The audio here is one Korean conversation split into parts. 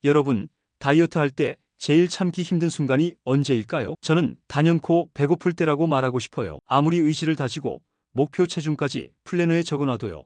여러분, 다이어트 할 때 제일 참기 힘든 순간이 언제일까요? 저는 단연코 배고플 때라고 말하고 싶어요. 아무리 의지를 다지고 목표 체중까지 플래너에 적어놔도요.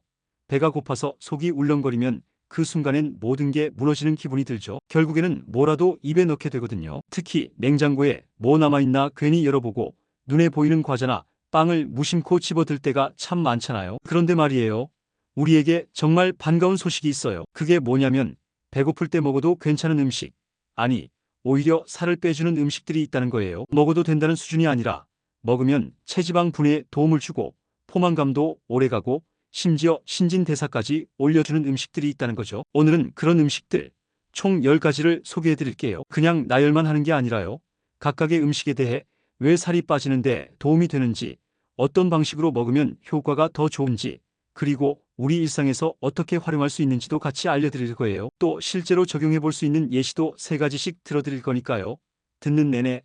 배가 고파서 속이 울렁거리면 그 순간엔 모든 게 무너지는 기분이 들죠. 결국에는 뭐라도 입에 넣게 되거든요. 특히 냉장고에 뭐 남아있나 괜히 열어보고 눈에 보이는 과자나 빵을 무심코 집어들 때가 참 많잖아요. 그런데 말이에요. 우리에게 정말 반가운 소식이 있어요. 그게 뭐냐면 배고플 때 먹어도 괜찮은 음식, 아니 오히려 살을 빼주는 음식들이 있다는 거예요. 먹어도 된다는 수준이 아니라 먹으면 체지방 분해에 도움을 주고 포만감도 오래가고 심지어 신진대사까지 올려주는 음식들이 있다는 거죠. 오늘은 그런 음식들 총 10가지를 소개해 드릴게요. 그냥 나열만 하는 게 아니라요. 각각의 음식에 대해 왜 살이 빠지는데 도움이 되는지, 어떤 방식으로 먹으면 효과가 더 좋은지, 그리고 우리 일상에서 어떻게 활용할 수 있는지도 같이 알려드릴 거예요. 또 실제로 적용해 볼 수 있는 예시도 3가지씩 들어드릴 거니까요. 듣는 내내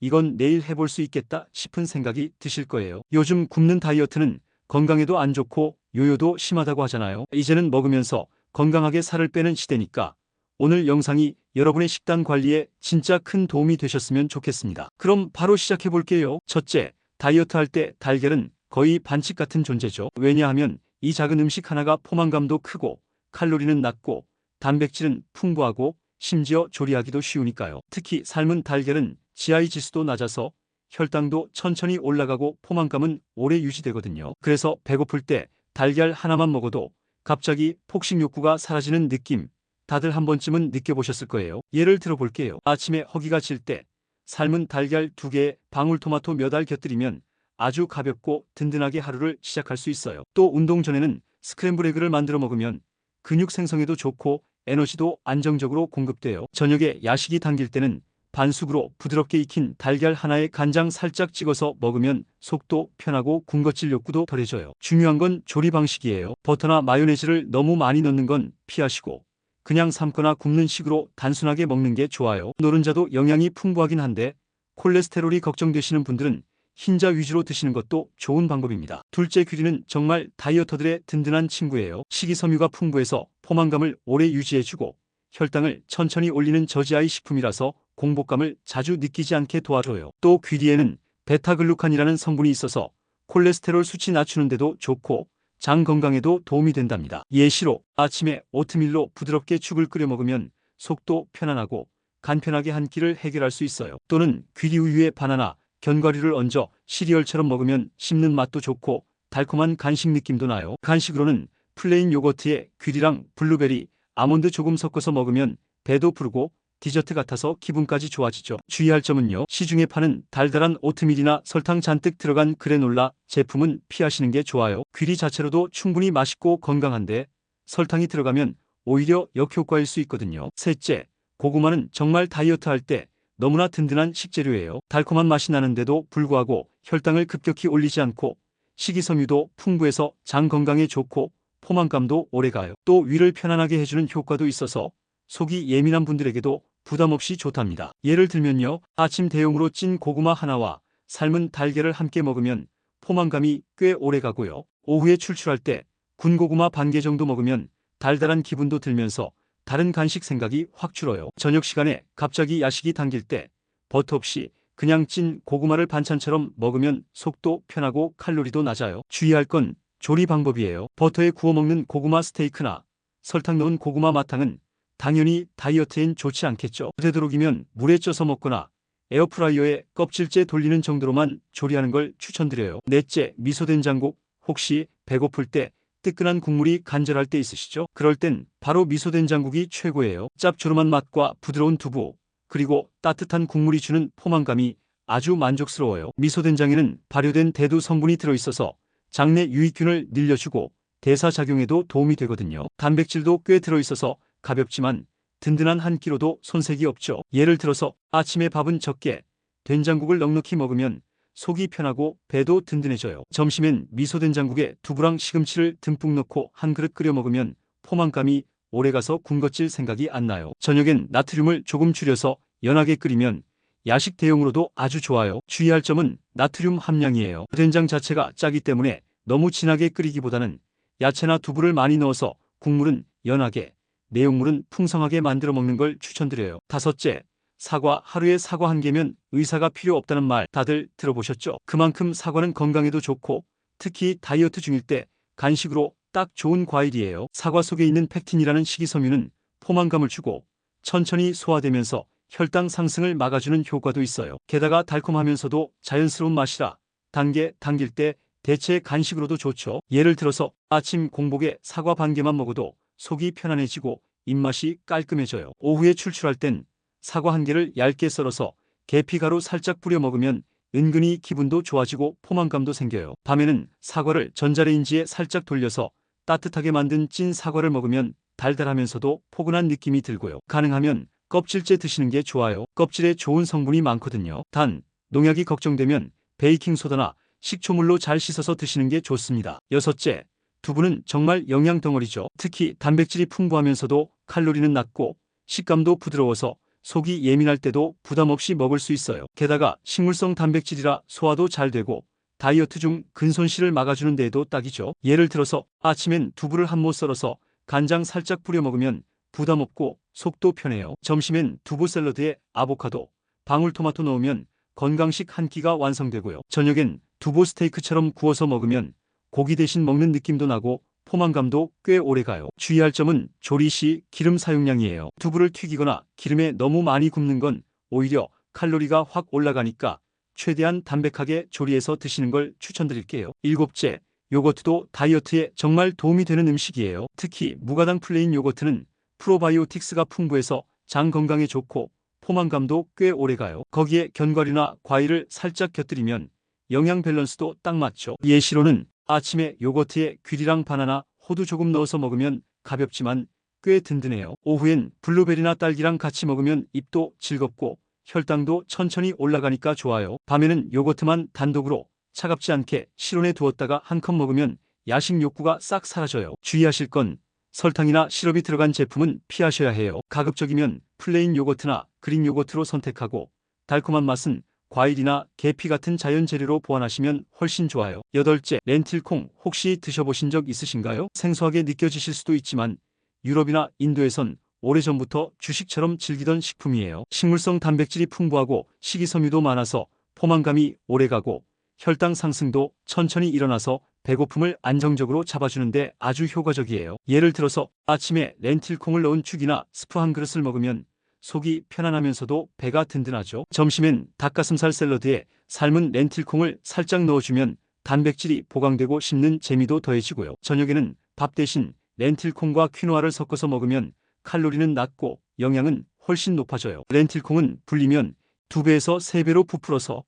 이건 내일 해볼 수 있겠다 싶은 생각이 드실 거예요. 요즘 굶는 다이어트는 건강에도 안 좋고 요요도 심하다고 하잖아요. 이제는 먹으면서 건강하게 살을 빼는 시대니까 오늘 영상이 여러분의 식단 관리에 진짜 큰 도움이 되셨으면 좋겠습니다. 그럼 바로 시작해 볼게요. 첫째, 다이어트 할 때 달걀은 거의 반칙 같은 존재죠. 왜냐하면 이 작은 음식 하나가 포만감도 크고 칼로리는 낮고 단백질은 풍부하고 심지어 조리하기도 쉬우니까요. 특히 삶은 달걀은 GI 지수도 낮아서 혈당도 천천히 올라가고 포만감은 오래 유지되거든요. 그래서 배고플 때 달걀 하나만 먹어도 갑자기 폭식 욕구가 사라지는 느낌, 다들 한 번쯤은 느껴보셨을 거예요. 예를 들어볼게요. 아침에 허기가 질 때 삶은 달걀 2개에 방울토마토 몇 알 곁들이면 아주 가볍고 든든하게 하루를 시작할 수 있어요. 또 운동 전에는 스크램블 에그를 만들어 먹으면 근육 생성에도 좋고 에너지도 안정적으로 공급돼요. 저녁에 야식이 당길 때는 반숙으로 부드럽게 익힌 달걀 하나에 간장 살짝 찍어서 먹으면 속도 편하고 군것질 욕구도 덜해져요. 중요한 건 조리 방식이에요. 버터나 마요네즈를 너무 많이 넣는 건 피하시고 그냥 삶거나 굽는 식으로 단순하게 먹는 게 좋아요. 노른자도 영양이 풍부하긴 한데 콜레스테롤이 걱정되시는 분들은 흰자 위주로 드시는 것도 좋은 방법입니다. 둘째, 귀리는 정말 다이어터들의 든든한 친구예요. 식이섬유가 풍부해서 포만감을 오래 유지해주고 혈당을 천천히 올리는 저지아이 식품이라서 공복감을 자주 느끼지 않게 도와줘요. 또 귀리에는 베타글루칸이라는 성분이 있어서 콜레스테롤 수치 낮추는 데도 좋고 장 건강에도 도움이 된답니다. 예시로 아침에 오트밀로 부드럽게 죽을 끓여 먹으면 속도 편안하고 간편하게 한 끼를 해결할 수 있어요. 또는 귀리 우유에 바나나, 견과류를 얹어 시리얼처럼 먹으면 씹는 맛도 좋고 달콤한 간식 느낌도 나요. 간식으로는 플레인 요거트에 귀리랑 블루베리, 아몬드 조금 섞어서 먹으면 배도 부르고 디저트 같아서 기분까지 좋아지죠. 주의할 점은요. 시중에 파는 달달한 오트밀이나 설탕 잔뜩 들어간 그래놀라 제품은 피하시는 게 좋아요. 귀리 자체로도 충분히 맛있고 건강한데 설탕이 들어가면 오히려 역효과일 수 있거든요. 셋째, 고구마는 정말 다이어트 할 때 너무나 든든한 식재료예요. 달콤한 맛이 나는데도 불구하고 혈당을 급격히 올리지 않고 식이섬유도 풍부해서 장 건강에 좋고 포만감도 오래가요. 또 위를 편안하게 해주는 효과도 있어서 속이 예민한 분들에게도 부담없이 좋답니다. 예를 들면요. 아침 대용으로 찐 고구마 하나와 삶은 달걀을 함께 먹으면 포만감이 꽤 오래가고요. 오후에 출출할 때 군고구마 반 개 정도 먹으면 달달한 기분도 들면서 다른 간식 생각이 확 줄어요. 저녁 시간에 갑자기 야식이 당길 때 버터 없이 그냥 찐 고구마를 반찬처럼 먹으면 속도 편하고 칼로리도 낮아요. 주의할 건 조리 방법이에요. 버터에 구워 먹는 고구마 스테이크나 설탕 넣은 고구마 마탕은 당연히 다이어트엔 좋지 않겠죠. 되도록이면 물에 쪄서 먹거나 에어프라이어에 껍질째 돌리는 정도로만 조리하는 걸 추천드려요. 넷째, 미소된장국. 혹시 배고플 때 뜨끈한 국물이 간절할 때 있으시죠? 그럴 땐 바로 미소된장국이 최고예요. 짭조름한 맛과 부드러운 두부, 그리고 따뜻한 국물이 주는 포만감이 아주 만족스러워요. 미소된장에는 발효된 대두 성분이 들어있어서 장내 유익균을 늘려주고 대사작용에도 도움이 되거든요. 단백질도 꽤 들어있어서 가볍지만 든든한 한 끼로도 손색이 없죠. 예를 들어서 아침에 밥은 적게, 된장국을 넉넉히 먹으면 속이 편하고 배도 든든해져요. 점심엔 미소된장국에 두부랑 시금치를 듬뿍 넣고 한 그릇 끓여 먹으면 포만감이 오래가서 군것질 생각이 안 나요. 저녁엔 나트륨을 조금 줄여서 연하게 끓이면 야식 대용으로도 아주 좋아요. 주의할 점은 나트륨 함량이에요. 된장 자체가 짜기 때문에 너무 진하게 끓이기보다는 야채나 두부를 많이 넣어서 국물은 연하게, 내용물은 풍성하게 만들어 먹는 걸 추천드려요. 다섯째, 사과. 하루에 사과 한 개면 의사가 필요 없다는 말 다들 들어보셨죠? 그만큼 사과는 건강에도 좋고 특히 다이어트 중일 때 간식으로 딱 좋은 과일이에요. 사과 속에 있는 펙틴이라는 식이섬유는 포만감을 주고 천천히 소화되면서 혈당 상승을 막아주는 효과도 있어요. 게다가 달콤하면서도 자연스러운 맛이라 당길 때 대체 간식으로도 좋죠. 예를 들어서 아침 공복에 사과 반 개만 먹어도 속이 편안해지고 입맛이 깔끔해져요. 오후에 출출할 땐 사과 한 개를 얇게 썰어서 계피가루 살짝 뿌려 먹으면 은근히 기분도 좋아지고 포만감도 생겨요. 밤에는 사과를 전자레인지에 살짝 돌려서 따뜻하게 만든 찐 사과를 먹으면 달달하면서도 포근한 느낌이 들고요. 가능하면 껍질째 드시는 게 좋아요. 껍질에 좋은 성분이 많거든요. 단, 농약이 걱정되면 베이킹소다나 식초물로 잘 씻어서 드시는 게 좋습니다. 여섯째, 두부는 정말 영양 덩어리죠. 특히 단백질이 풍부하면서도 칼로리는 낮고 식감도 부드러워서 속이 예민할 때도 부담 없이 먹을 수 있어요. 게다가 식물성 단백질이라 소화도 잘 되고 다이어트 중 근손실을 막아주는 데에도 딱이죠. 예를 들어서 아침엔 두부를 한 모 썰어서 간장 살짝 뿌려 먹으면 부담 없고 속도 편해요. 점심엔 두부 샐러드에 아보카도, 방울토마토 넣으면 건강식 한 끼가 완성되고요. 저녁엔 두부 스테이크처럼 구워서 먹으면 고기 대신 먹는 느낌도 나고 포만감도 꽤 오래가요. 주의할 점은 조리 시 기름 사용량이에요. 두부를 튀기거나 기름에 너무 많이 굽는 건 오히려 칼로리가 확 올라가니까 최대한 담백하게 조리해서 드시는 걸 추천드릴게요. 일곱째, 요거트도 다이어트에 정말 도움이 되는 음식이에요. 특히 무가당 플레인 요거트는 프로바이오틱스가 풍부해서 장 건강에 좋고 포만감도 꽤 오래가요. 거기에 견과류나 과일을 살짝 곁들이면 영양 밸런스도 딱 맞죠. 예시로는 아침에 요거트에 귤이랑 바나나, 호두 조금 넣어서 먹으면 가볍지만 꽤 든든해요. 오후엔 블루베리나 딸기랑 같이 먹으면 입도 즐겁고 혈당도 천천히 올라가니까 좋아요. 밤에는 요거트만 단독으로 차갑지 않게 실온에 두었다가 한 컵 먹으면 야식 욕구가 싹 사라져요. 주의하실 건 설탕이나 시럽이 들어간 제품은 피하셔야 해요. 가급적이면 플레인 요거트나 그릭 요거트로 선택하고 달콤한 맛은 과일이나 계피 같은 자연 재료로 보완하시면 훨씬 좋아요. 여덟째, 렌틸콩 혹시 드셔보신 적 있으신가요? 생소하게 느껴지실 수도 있지만 유럽이나 인도에선 오래전부터 주식처럼 즐기던 식품이에요. 식물성 단백질이 풍부하고 식이섬유도 많아서 포만감이 오래가고 혈당 상승도 천천히 일어나서 배고픔을 안정적으로 잡아주는데 아주 효과적이에요. 예를 들어서 아침에 렌틸콩을 넣은 죽이나 스프 한 그릇을 먹으면 속이 편안하면서도 배가 든든하죠. 점심엔 닭가슴살 샐러드에 삶은 렌틸콩을 살짝 넣어주면 단백질이 보강되고 씹는 재미도 더해지고요. 저녁에는 밥 대신 렌틸콩과 퀴노아를 섞어서 먹으면 칼로리는 낮고 영양은 훨씬 높아져요. 렌틸콩은 불리면 2배에서 3배로 부풀어서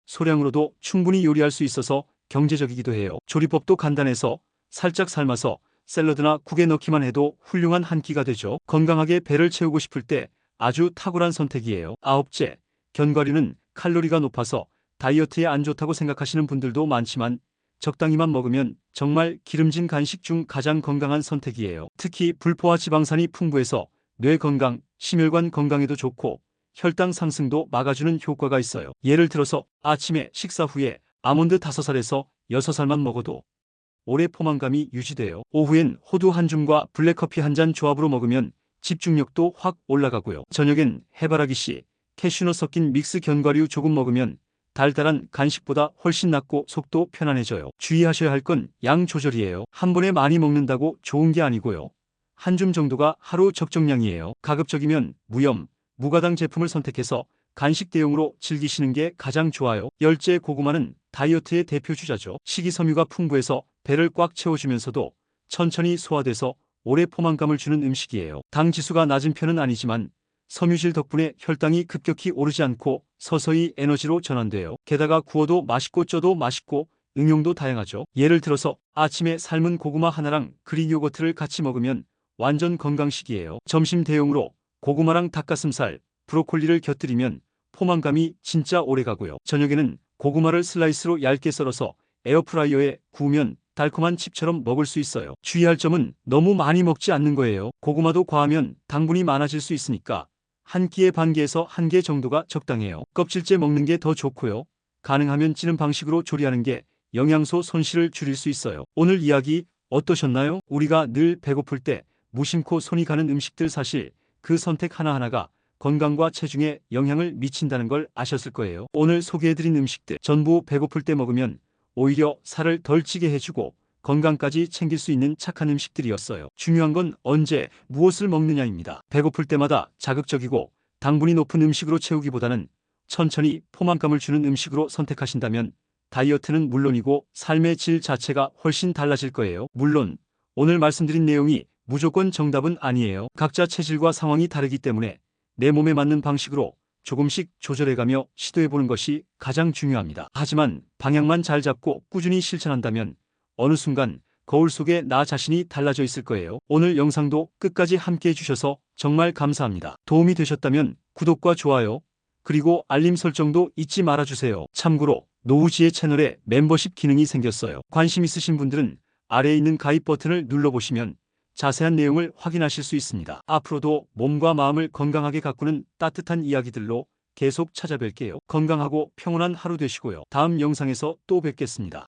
소량으로도 충분히 요리할 수 있어서 경제적이기도 해요. 조리법도 간단해서 살짝 삶아서 샐러드나 국에 넣기만 해도 훌륭한 한 끼가 되죠. 건강하게 배를 채우고 싶을 때 아주 탁월한 선택이에요. 아홉째, 견과류는 칼로리가 높아서 다이어트에 안 좋다고 생각하시는 분들도 많지만 적당히만 먹으면 정말 기름진 간식 중 가장 건강한 선택이에요. 특히 불포화 지방산이 풍부해서 뇌 건강, 심혈관 건강에도 좋고 혈당 상승도 막아주는 효과가 있어요. 예를 들어서 아침에 식사 후에 아몬드 5살에서 6살만 먹어도 오래 포만감이 유지돼요. 오후엔 호두 한 줌과 블랙커피 한 잔 조합으로 먹으면 집중력도 확 올라가고요. 저녁엔 해바라기 씨, 캐슈넛 섞인 믹스 견과류 조금 먹으면 달달한 간식보다 훨씬 낫고 속도 편안해져요. 주의하셔야 할 건 양 조절이에요. 한 번에 많이 먹는다고 좋은 게 아니고요. 한 줌 정도가 하루 적정량이에요. 가급적이면 무염, 무가당 제품을 선택해서 간식 대용으로 즐기시는 게 가장 좋아요. 열째, 고구마는 다이어트의 대표 주자죠. 식이섬유가 풍부해서 배를 꽉 채워주면서도 천천히 소화돼서 오래 포만감을 주는 음식이에요. 당 지수가 낮은 편은 아니지만 섬유질 덕분에 혈당이 급격히 오르지 않고 서서히 에너지로 전환돼요. 게다가 구워도 맛있고 쪄도 맛있고 응용도 다양하죠. 예를 들어서 아침에 삶은 고구마 하나랑 그릭 요거트를 같이 먹으면 완전 건강식이에요. 점심 대용으로 고구마랑 닭가슴살, 브로콜리를 곁들이면 포만감이 진짜 오래가고요. 저녁에는 고구마를 슬라이스로 얇게 썰어서 에어프라이어에 구우면 달콤한 칩처럼 먹을 수 있어요. 주의할 점은 너무 많이 먹지 않는 거예요. 고구마도 과하면 당분이 많아질 수 있으니까 한 끼에 반 개에서 한 개 정도가 적당해요. 껍질째 먹는 게 더 좋고요. 가능하면 찌는 방식으로 조리하는 게 영양소 손실을 줄일 수 있어요. 오늘 이야기 어떠셨나요? 우리가 늘 배고플 때 무심코 손이 가는 음식들 사실 그 선택 하나하나가 건강과 체중에 영향을 미친다는 걸 아셨을 거예요. 오늘 소개해드린 음식들 전부 배고플 때 먹으면 오히려 살을 덜 찌게 해주고 건강까지 챙길 수 있는 착한 음식들이었어요. 중요한 건 언제 무엇을 먹느냐입니다. 배고플 때마다 자극적이고 당분이 높은 음식으로 채우기보다는 천천히 포만감을 주는 음식으로 선택하신다면 다이어트는 물론이고 삶의 질 자체가 훨씬 달라질 거예요. 물론 오늘 말씀드린 내용이 무조건 정답은 아니에요. 각자 체질과 상황이 다르기 때문에 내 몸에 맞는 방식으로 조금씩 조절해가며 시도해보는 것이 가장 중요합니다. 하지만 방향만 잘 잡고 꾸준히 실천한다면 어느 순간 거울 속에 나 자신이 달라져 있을 거예요. 오늘 영상도 끝까지 함께 해주셔서 정말 감사합니다. 도움이 되셨다면 구독과 좋아요 그리고 알림 설정도 잊지 말아주세요. 참고로 노우지의 채널에 멤버십 기능이 생겼어요. 관심 있으신 분들은 아래에 있는 가입 버튼을 눌러보시면 자세한 내용을 확인하실 수 있습니다. 앞으로도 몸과 마음을 건강하게 가꾸는 따뜻한 이야기들로 계속 찾아뵐게요. 건강하고 평온한 하루 되시고요. 다음 영상에서 또 뵙겠습니다.